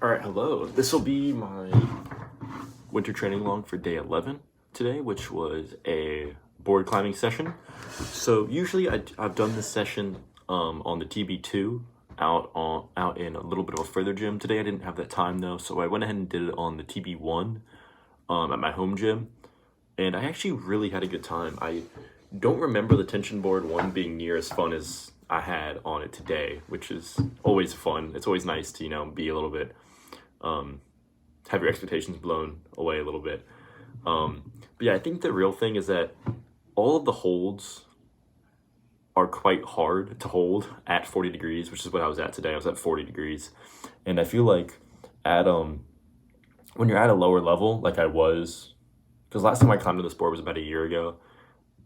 All right, hello. This will be my winter training log for day 11 today, which was a board climbing session. So usually I've done this session on the TB2 out in a little bit of a further gym. Today I didn't have that time though, so I went ahead and did it on the TB1 at my home gym, and I actually really had a good time. I don't remember the tension board one being near as fun as I had on it today, which is always fun. It's always nice to, be a little bit, have your expectations blown away a little bit. But yeah, I think the real thing is that all of the holds are quite hard to hold at 40 degrees, which is what I was at today. I was at 40 degrees. And I feel like at, when you're at a lower level, like I was, because last time I climbed on this board was about a year ago,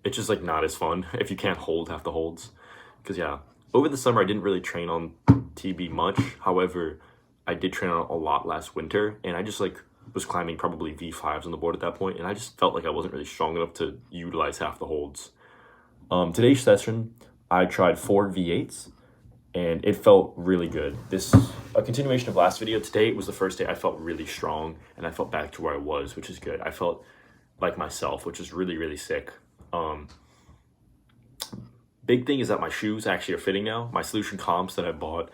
it's just like not as fun if you can't hold half the holds. Because yeah, over the summer I didn't really train on TB much. However, I did train on a lot last winter, and I just was climbing probably V5s on the board at that point, and I just felt like I wasn't really strong enough to utilize half the holds. Today's session, I tried 4 V8s, and it felt really good. This a continuation of last video. Today was the first day I felt really strong, and I felt back to where I was, which is good. I felt like myself, which is really, really sick. Big thing is that my shoes actually are fitting now. My Solution comps that I bought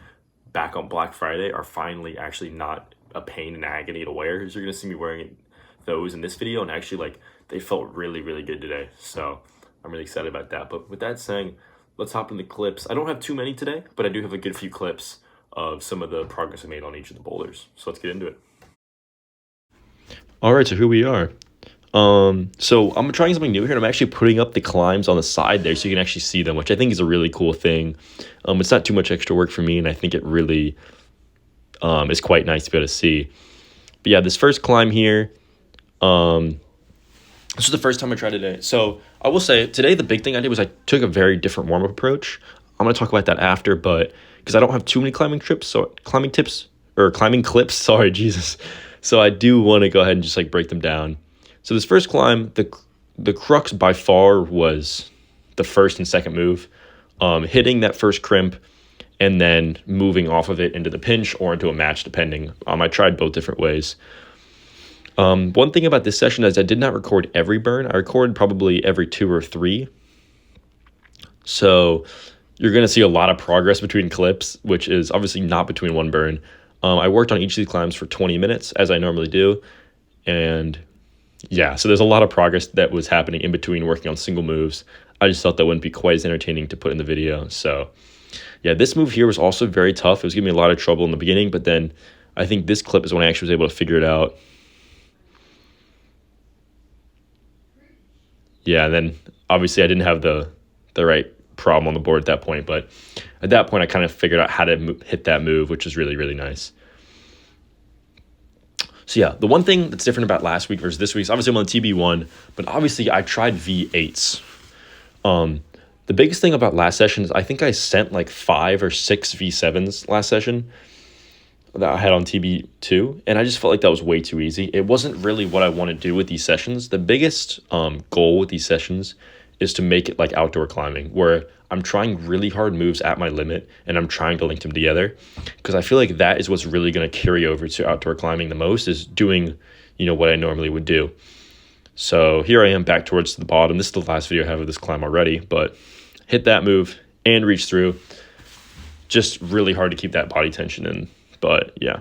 back on Black Friday are finally actually not a pain and agony to wear. You're gonna see me wearing those in this video, and actually they felt really, really good today. So I'm really excited about that. But with that saying, let's hop in the clips. I don't have too many today, but I do have a good few clips of some of the progress I made on each of the boulders. So let's get into it. All right, so here we are. So I'm trying something new here, and I'm actually putting up the climbs on the side there so you can actually see them, which I think is a really cool thing. It's not too much extra work for me, and I think it really is quite nice to be able to see. But yeah, this first climb here, this was the first time I tried it today. So I will say today the big thing I did was I took a very different warm-up approach. I'm going to talk about that after, but because I don't have too many climbing clips, sorry, Jesus. So I do want to go ahead and just break them down. So this first climb, the crux by far was the first and second move, hitting that first crimp and then moving off of it into the pinch or into a match, depending. I tried both different ways. One thing about this session is I did not record every burn. I recorded probably every 2 or 3. So you're going to see a lot of progress between clips, which is obviously not between one burn. I worked on each of these climbs for 20 minutes, as I normally do, and yeah, so there's a lot of progress that was happening in between working on single moves. I just thought that wouldn't be quite as entertaining to put in the video. So yeah, this move here was also very tough. It was giving me a lot of trouble in the beginning, but then I think this clip is when I actually was able to figure it out. Yeah, and then obviously I didn't have the right problem on the board at that point, but at that point I kind of figured out how to hit that move, which was really, really nice. So yeah, the one thing that's different about last week versus this week is obviously I'm on TB1, but obviously I tried V8s. The biggest thing about last session is I think I sent 5 or 6 V7s last session that I had on TB2, and I just felt like that was way too easy. It wasn't really what I want to do with these sessions. The biggest goal with these sessions is to make it like outdoor climbing, where I'm trying really hard moves at my limit and I'm trying to link them together, because I feel like that is what's really going to carry over to outdoor climbing the most, is doing, what I normally would do. So here I am back towards the bottom. This is the last video I have of this climb already, but hit that move and reach through. Just really hard to keep that body tension in, but yeah.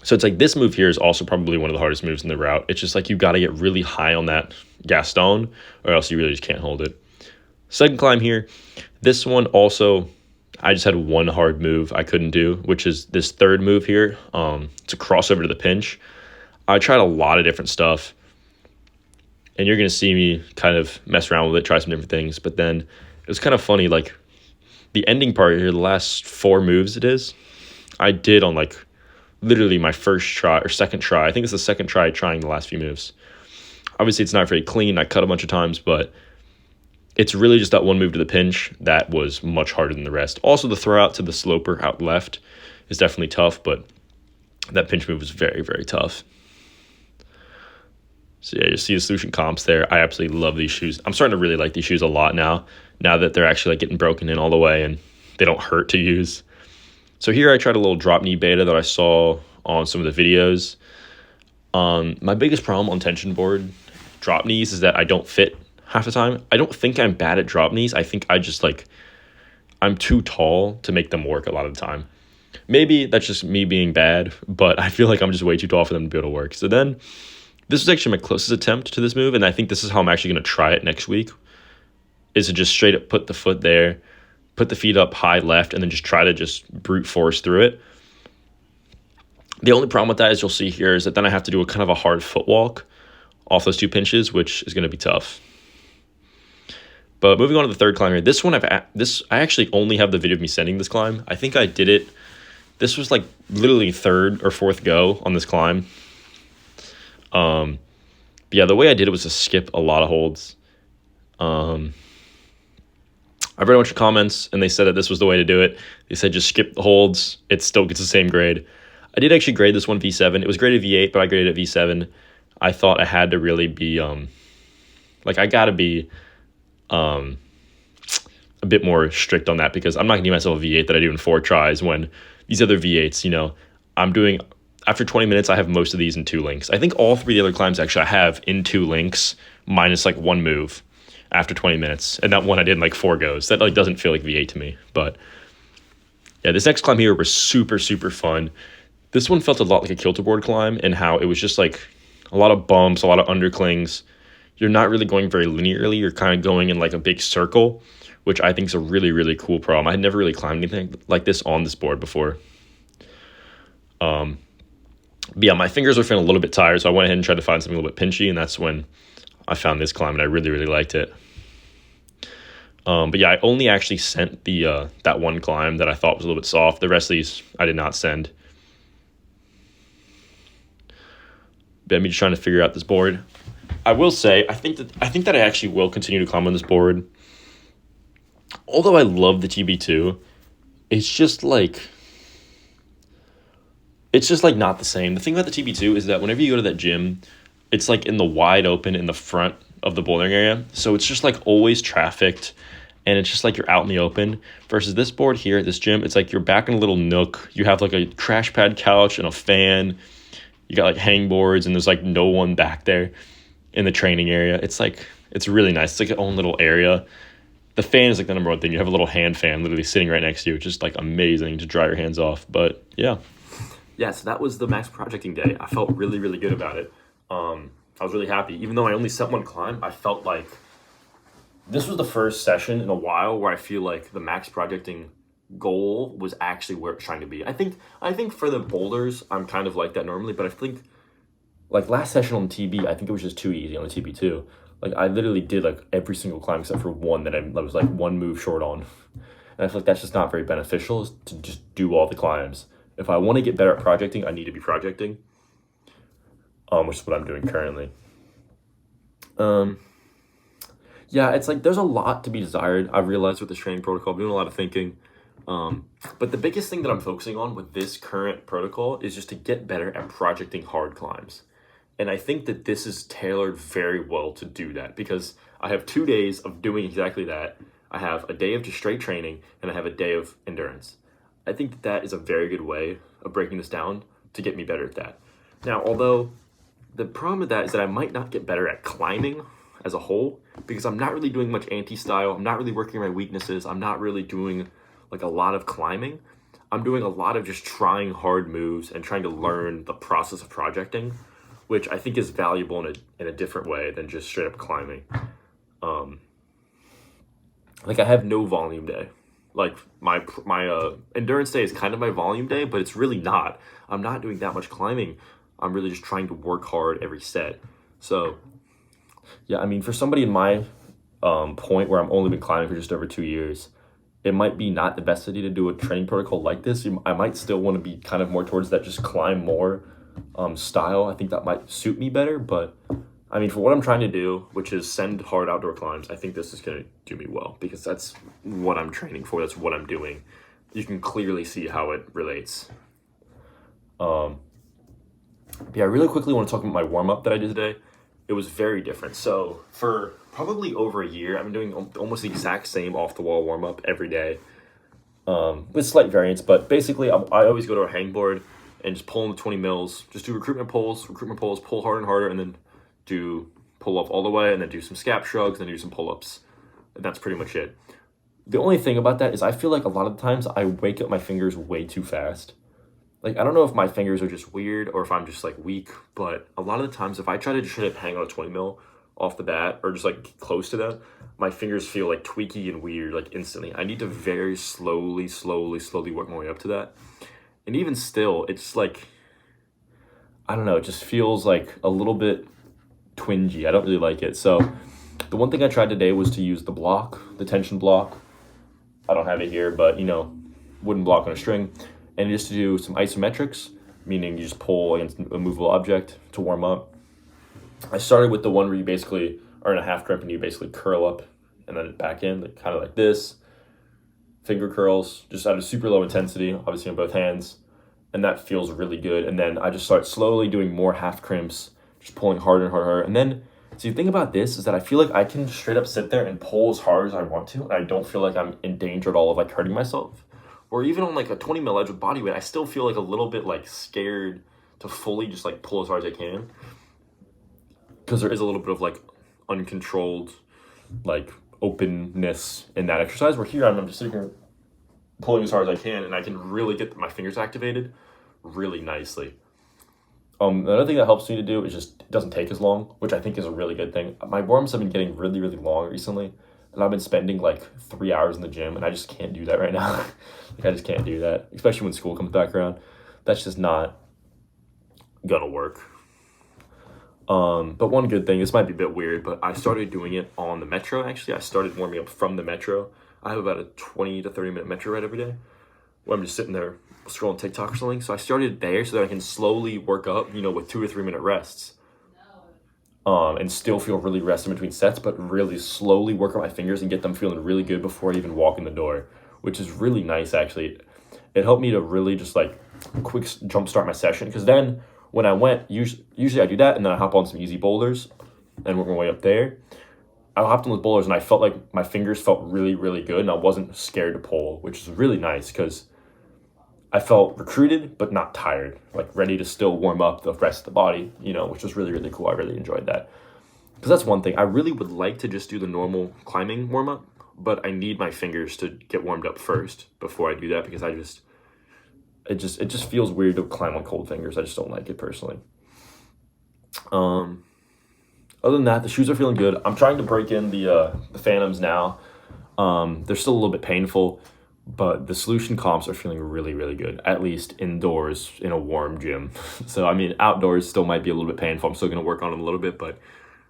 So it's this move here is also probably one of the hardest moves in the route. It's just you got to get really high on that Gaston, or else you really just can't hold it. Second climb here, this one also, I just had one hard move I couldn't do, which is this third move here. It's a crossover to the pinch. I tried a lot of different stuff, and you're going to see me kind of mess around with it, try some different things. But then it was kind of funny, the ending part here, the last 4 moves I did on literally my first try or second try. I think it's the second try trying the last few moves. Obviously, it's not very clean. I cut a bunch of times, but it's really just that one move to the pinch that was much harder than the rest. Also, the throw out to the sloper out left is definitely tough, but that pinch move was very, very tough. So yeah, you see the Solution comps there. I absolutely love these shoes. I'm starting to really like these shoes a lot now that they're actually getting broken in all the way and they don't hurt to use. So here I tried a little drop knee beta that I saw on some of the videos. My biggest problem on tension board drop knees is that I don't fit half the time. I don't think I'm bad at drop knees. I think I just I'm too tall to make them work a lot of the time. Maybe that's just me being bad, but I feel like I'm just way too tall for them to be able to work. So then this was actually my closest attempt to this move, and I think this is how I'm actually going to try it next week, is to just straight up put the foot there, put the feet up high left, and then just try to just brute force through it. The only problem with that, as you'll see here, is that then I have to do a kind of a hard footwalk off those 2 pinches, which is going to be tough. But moving on to the third climb here, this one I actually only have the video of me sending this climb. I think I did it. This was like literally 3rd or 4th go on this climb. Yeah, the way I did it was to skip a lot of holds. I read a bunch of comments and they said that this was the way to do it. They said just skip the holds. It still gets the same grade. I did actually grade this one V7. It was graded V8, but I graded it V7. I thought I had to really be I gotta be a bit more strict on that, because I'm not gonna give myself a V8 that I do in 4 tries when these other V8s, I'm doing after 20 minutes. I have most of these in 2 links. I think all 3 of the other climbs actually I have in 2 links minus 1 move after 20 minutes, and that one I did in 4 goes. That doesn't feel like V8 to me. But yeah, this next climb here was super fun. This one felt a lot like a kilterboard climb, in how it was just a lot of bumps, a lot of underclings. You're not really going very linearly. You're kind of going in a big circle, which I think is a really cool problem. I had never really climbed anything like this on this board before. But yeah, my fingers were feeling a little bit tired, so I went ahead and tried to find something a little bit pinchy, and that's when I found this climb, and I really liked it. But yeah, I only actually sent the that one climb that I thought was a little bit soft. The rest of these I did not send. But I'm just trying to figure out this board. I will say, I think that I actually will continue to climb on this board. Although I love the TB2, it's just not the same. The thing about the TB2 is that whenever you go to that gym, it's in the wide open in the front of the bouldering area. So it's just always trafficked, and it's just you're out in the open. Versus this board here at this gym, it's you're back in a little nook. You have a crash pad couch and a fan. You got hang boards, and there's no one back there in the training area. It's it's really nice. It's your own little area. The fan is the number one thing. You have a little hand fan literally sitting right next to you, which is amazing to dry your hands off. But yeah. Yeah, so that was the max projecting day. I felt really good about it. I was really happy. Even though I only set 1 climb, I felt like this was the first session in a while where I feel like the max projecting goal was actually where it's trying to be. I think for the boulders, I'm kind of like that normally, but I think last session on the TB, I think it was just too easy on the TB2. I literally did every single climb except for one that I was 1 move short on. And I feel like that's just not very beneficial, is to just do all the climbs. If I want to get better at projecting, I need to be projecting, which is what I'm doing currently. Yeah, it's there's a lot to be desired. I've realized with this training protocol, I'm doing a lot of thinking. But the biggest thing that I'm focusing on with this current protocol is just to get better at projecting hard climbs. And I think that this is tailored very well to do that, because I have 2 days of doing exactly that. I have a day of just straight training, and I have a day of endurance. I think that is a very good way of breaking this down to get me better at that. Now, although the problem with that is that I might not get better at climbing as a whole, because I'm not really doing much anti-style. I'm not really working on my weaknesses. I'm not really doing a lot of climbing. I'm doing a lot of just trying hard moves and trying to learn the process of projecting, which I think is valuable in a different way than just straight up climbing. I have no volume day. My endurance day is kind of my volume day, but it's really not. I'm not doing that much climbing. I'm really just trying to work hard every set. So yeah, I mean, for somebody in my point where I've only been climbing for just over 2 years, it might be not the best idea to do a training protocol like this. I might still want to be kind of more towards that just climb more style. I think that might suit me better, but I mean, for what I'm trying to do, which is send hard outdoor climbs, I think this is going to do me well, because that's what I'm training for. That's what I'm doing. You can clearly see how it relates. Yeah, I really quickly want to talk about my warm-up that I did today. It was very different. So for probably over a year, I've been doing almost the exact same off-the-wall warm-up every day. with slight variance. But basically, I always go to a hang board and just pull in the 20 mils. Just do recruitment pulls, pull harder and harder, and then do pull up all the way, and then do some scap shrugs, and then do some pull ups. And that's pretty much it. The only thing about that is I feel like a lot of the times I wake up my fingers way too fast. Like, I don't know if my fingers are just weird or if I'm just like weak, but a lot of the times if I try to just hang on a 20 mil off the bat or just like close to that, my fingers feel like tweaky and weird like instantly. I need to very slowly work my way up to that. And even still, it's like, I don't know, it just feels like a little bit twingy. I don't really like it. So the one thing I tried today was to use the tension block. I don't have it here, but wooden block on a string. And just to do some isometrics, meaning you just pull against a movable object to warm up. I started with the one where you basically are in a half crimp and you basically curl up and then back in, kind of like this. Finger curls, just at a super low intensity, obviously on both hands. And that feels really good. And then I just start slowly doing more half crimps, just pulling harder and harder. And then, so the thing about this is that I feel like I can straight up sit there and pull as hard as I want to. And I don't feel like I'm in danger at all of like hurting myself. Or even on like a 20 mil edge with body weight, I still feel like a little bit like scared to fully just like pull as hard as I can. Because there is a little bit of like uncontrolled like openness in that exercise. Where here I'm just sitting here pulling as hard as I can, and I can really get my fingers activated really nicely. Another thing that helps me to do is just it doesn't take as long, which I think is a really good thing. My warm-ups have been getting really long recently. And I've been spending like 3 hours in the gym, and I just can't do that right now. Like, I just can't do that, especially when school comes back around. That's just not gonna work. But one good thing, this might be a bit weird, but I started doing it on the metro, actually. I started warming up from the metro. I have about a 20 to 30 minute metro ride every day where I'm just sitting there scrolling TikTok or something. So I started there so that I can slowly work up, with 2 or 3 minute rests. And still feel really rested between sets, but really slowly work on my fingers and get them feeling really good before I even walk in the door, which is really nice, actually. It helped me to really just like quick jumpstart my session, because then when I went, usually I do that and then I hop on some easy boulders and work my way up there. I hopped on those boulders and I felt like my fingers felt really good, and I wasn't scared to pull, which is really nice because I felt recruited, but not tired, like ready to still warm up the rest of the body, which was really cool. I really enjoyed that. Because that's one thing. I really would like to just do the normal climbing warm up, but I need my fingers to get warmed up first before I do that, because it just feels weird to climb on cold fingers. I just don't like it personally. Other than that, the shoes are feeling good. I'm trying to break in the Phantoms now. They're still a little bit painful, but the solution comps are feeling really good, at least indoors in a warm gym. So, I mean, outdoors still might be a little bit painful. I'm still going to work on them a little bit, but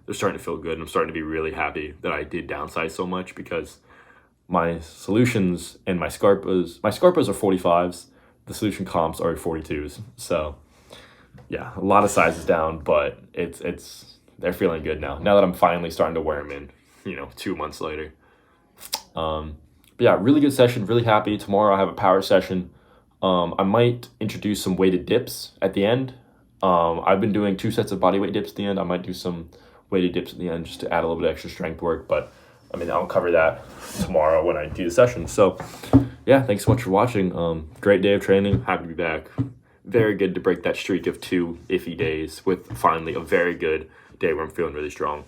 they're starting to feel good. And I'm starting to be really happy that I did downsize so much, because my solutions and my Scarpas are 45s. The solution comps are 42s. So, yeah, a lot of sizes down, but they're feeling good now that I'm finally starting to wear them in, 2 months later. But yeah, really good session, really happy. Tomorrow I have a power session. I might introduce some weighted dips at the end. I've been doing 2 sets of bodyweight dips at the end. I might do some weighted dips at the end just to add a little bit extra strength work. But, I mean, I'll cover that tomorrow when I do the session. So, yeah, thanks so much for watching. Great day of training. Happy to be back. Very good to break that streak of 2 iffy days with finally a very good day where I'm feeling really strong.